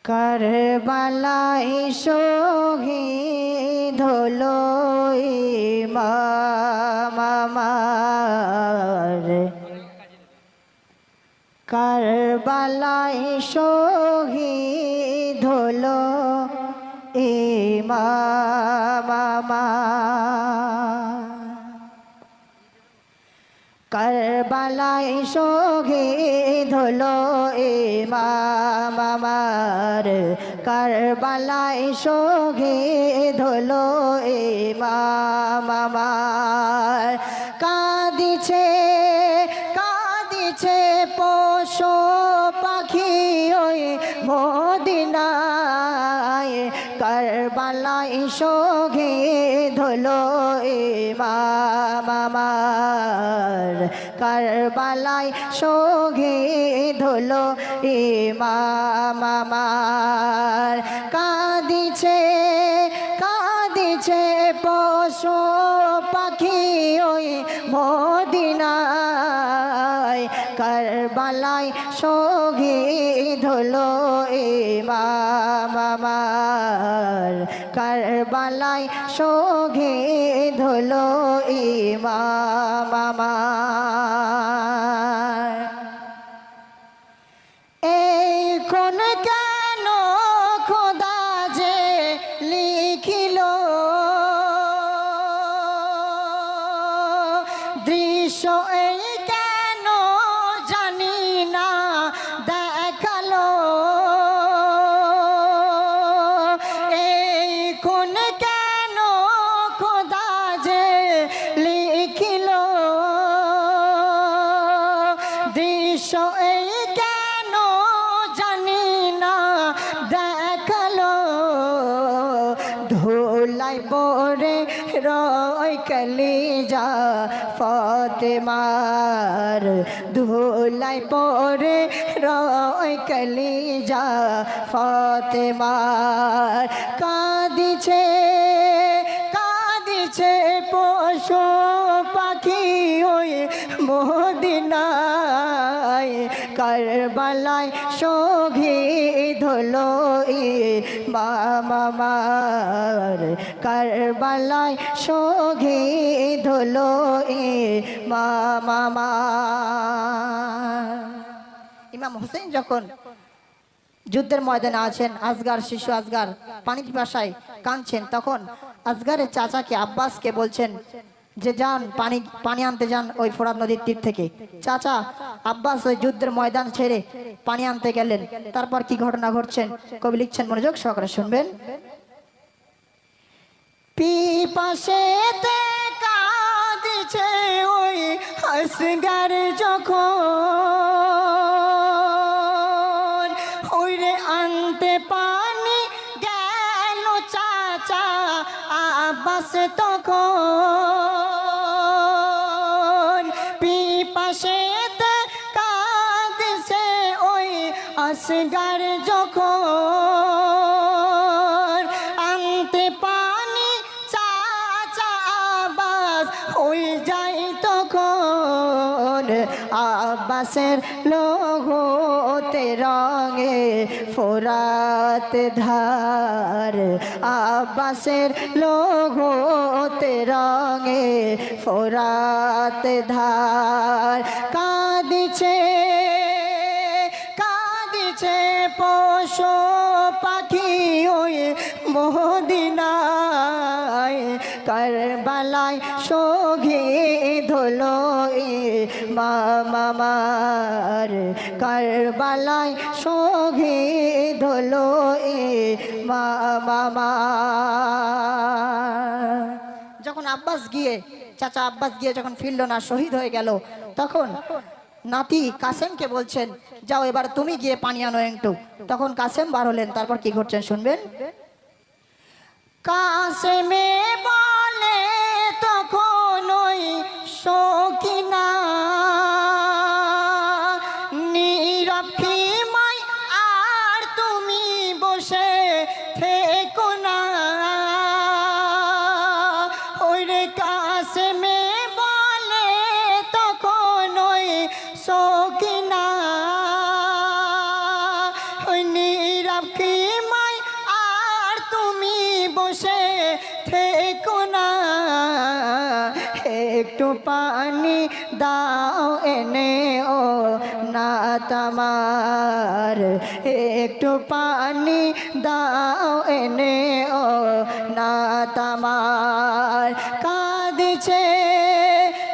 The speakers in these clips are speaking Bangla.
কারবালায় শহীদ হলো ইমাম আমার, কারবালায় শহীদ হলো ইমাম আমার, কারবালায় শহীদ হলো ইমাম আমার, কারবালায় শহীদ হলো ইমাম আমার। কাঁদিছে কাঁদিছে পশু পাখি ওই মদিনায়, কারবালায় শহীদ হলো ইমাম আমার, কারবালায় শহীদ হলো ইমাম আমার। কাঁদিছে কাঁদিছে পশু পাখি ওই মদিনায়, কারবালায় শহীদ হলো ইমাম আমার, কারবালায় শহীদ হলো ইমাম আমার। এই কোন কেন খোদা যে লিখিল দৃশ্য, এই কেন জানি না দেখালো, এই কোন কেন খোদা যে লিখিল দৃশ্য, এই কেন জানি না দেখালো। ধুলাই পরে রয় কলিজা ফাতেমার, ধুলাই পরে রয় কলিজা ফাতেমার। কাঁদিছে কাঁদিছে পশু পাখি ওই মদিনায়, কারবালায় শহীদ হলো ইমাম আমার, কারবালায় শহীদ হলো ইমাম আমার। ইমাম হোসেন যখন যুদ্ধের ময়দানে আছেন, আসগার শিশু আসগার পানি পিপাসায় কাঁদছেন, তখন আসগারের চাচাকে আব্বাসকে বলছেন যে যান পানি আনতে যান ওই ফোরাত নদীর তীর থেকে। চাচা আব্বাস ওই যুদ্ধের ময়দান ছেড়ে পানি আনতে গেলেন। তারপর কি ঘটনা ঘটছেন কবি লিখছেন, মনোযোগ সহকারে শুনবেন। পিপাসেতে কাঁদিছে ওই আসগার যখন, ওইরে আনতে পানি গেল চাচা আব্বাস তখন। পিপাসেতে কাঁদিছে ওই আসগার যখন, আনতে পানি চাচা আব্বাস ওই যাই তখন। আব্বাসের লোহতে রঙে ফোরাত ধার, আব্বাসের লোহতে রঙে ফোরাত ধার। কাঁদিছে কাঁদিছে পশু পাখি ওই মদিনায়, কারবালায় শহীদ হলো ইমাম আমার, কারবালায় শহীদ হলো ইমাম আমার। যখন আব্বাস গিয়ে চাচা আব্বাস গিয়ে যখন ফিরল না, শহীদ হয়ে গেল, তখন নাতি কাসেমকে বলছেন যাও এবার তুমি গিয়ে পানি আনো একটু। তখন কাসেম বার হলেন। তারপর কি ঘটছেন শুনবেন। কাসেমে বলে তখন ওই শৌকিনা নীরব খিমায় আর তুমি বসে থেকো না, ওই রে কাসেমে বলে তখন ওই শৌকিনা ওই নীরব রাখি মাই আর তুমি বসে থেকো না, একটু পানি দাও এনে ও নাত আমার, একটু পানি দাও এনে ও নাত আমার। কাঁদিছে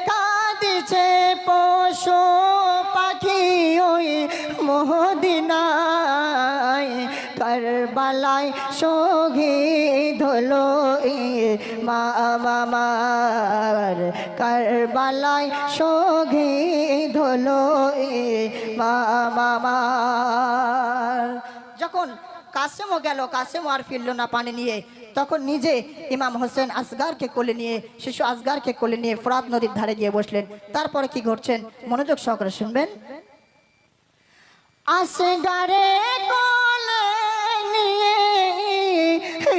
কাঁদিছে পশু পাখি ওই মদিনায়, কারবালায় শহীদ হলো ইমাম আমার, কারবালায় শহীদ হলো ইমাম আমার। যখন কাসেমও গেল, কাসেমও আর ফিরল না পানি নিয়ে, তখন নিজে ইমাম হোসেন আসগারকে কোলে নিয়ে, শিশু আসগারকে কোলে নিয়ে ফোরাত নদীর ধারে গিয়ে বসলেন। তারপরে কি ঘটছেন মনোযোগ সহকারে শুনবেন। আসগারে কোলে নিয়ে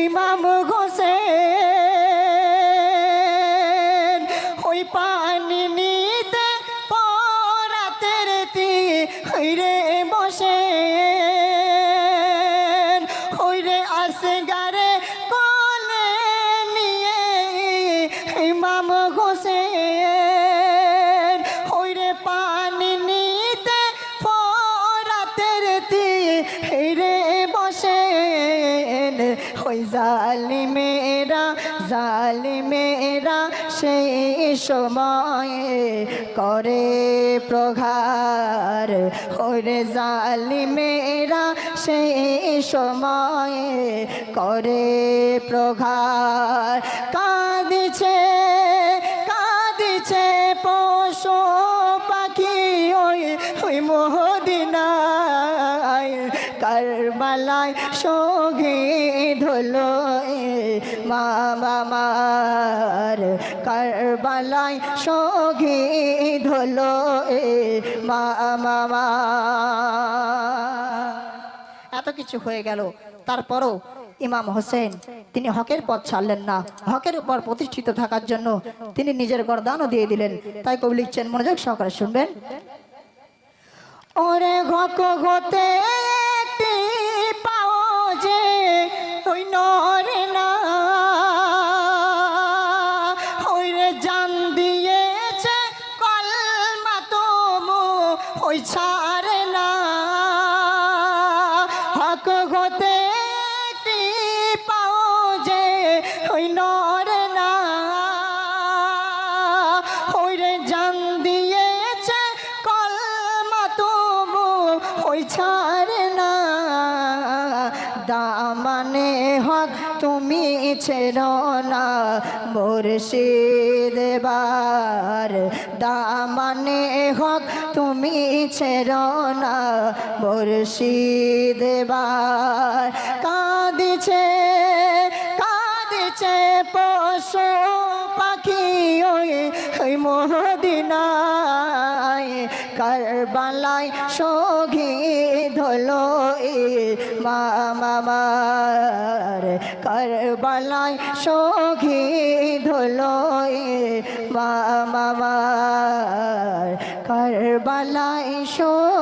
ইমাম হোসেন ওই পানি নিতে ফোরাতের তীরে বসে, ওইরে আসগারে কোলে নিয়ে ইমাম হোসেন ওইরে পানি নিতে ফোরাতের তীরে বসে, ওই জালিমেরা জালিমেরা সেই সময়ে করে প্রহার, ওরে জালিমেরা সেই সময়ে করে প্রহার। কাঁদিছে কাঁদিছে পশু পাখি ওই ওই মদিনায়, কারবালায় শহীদ হলো ইমাম আমার, কারবালায় শহীদ হলো ইমাম আমার। এত কিছু হয়ে গেল, তারপরও ইমাম হোসেন তিনি হকের পথ ছাড়লেন না। হকের উপর প্রতিষ্ঠিত থাকার জন্য তিনি নিজের গর্দানও দিয়ে দিলেন। তাই কবি লিখছেন, মনোযোগ সহকারে শুনবেন। ওরে হক হতে একটি পাও যে ওই নরে না, ওইরে জান দিয়েছে কলমা তবু ওই ছাড়ে না, হক হতে একটি পাও যে ওই নরে না, ওইরে জান দিয়েছে কলমা তবু ওই ছাড়ে না, দামানে হক তুমি ছেড়ো না মুর্শিদ বার, দামানে হক তুমি ছেড়ো না মুর্শিদ বার। কাঁদিছে কাঁদিছে পশু পাখি ওই ওই মদিনায়, কারবালায় শহীদ হলো ইমাম আমার, কারবালায় শহীদ হলো ইমাম আমার, কারবালায় শহীদ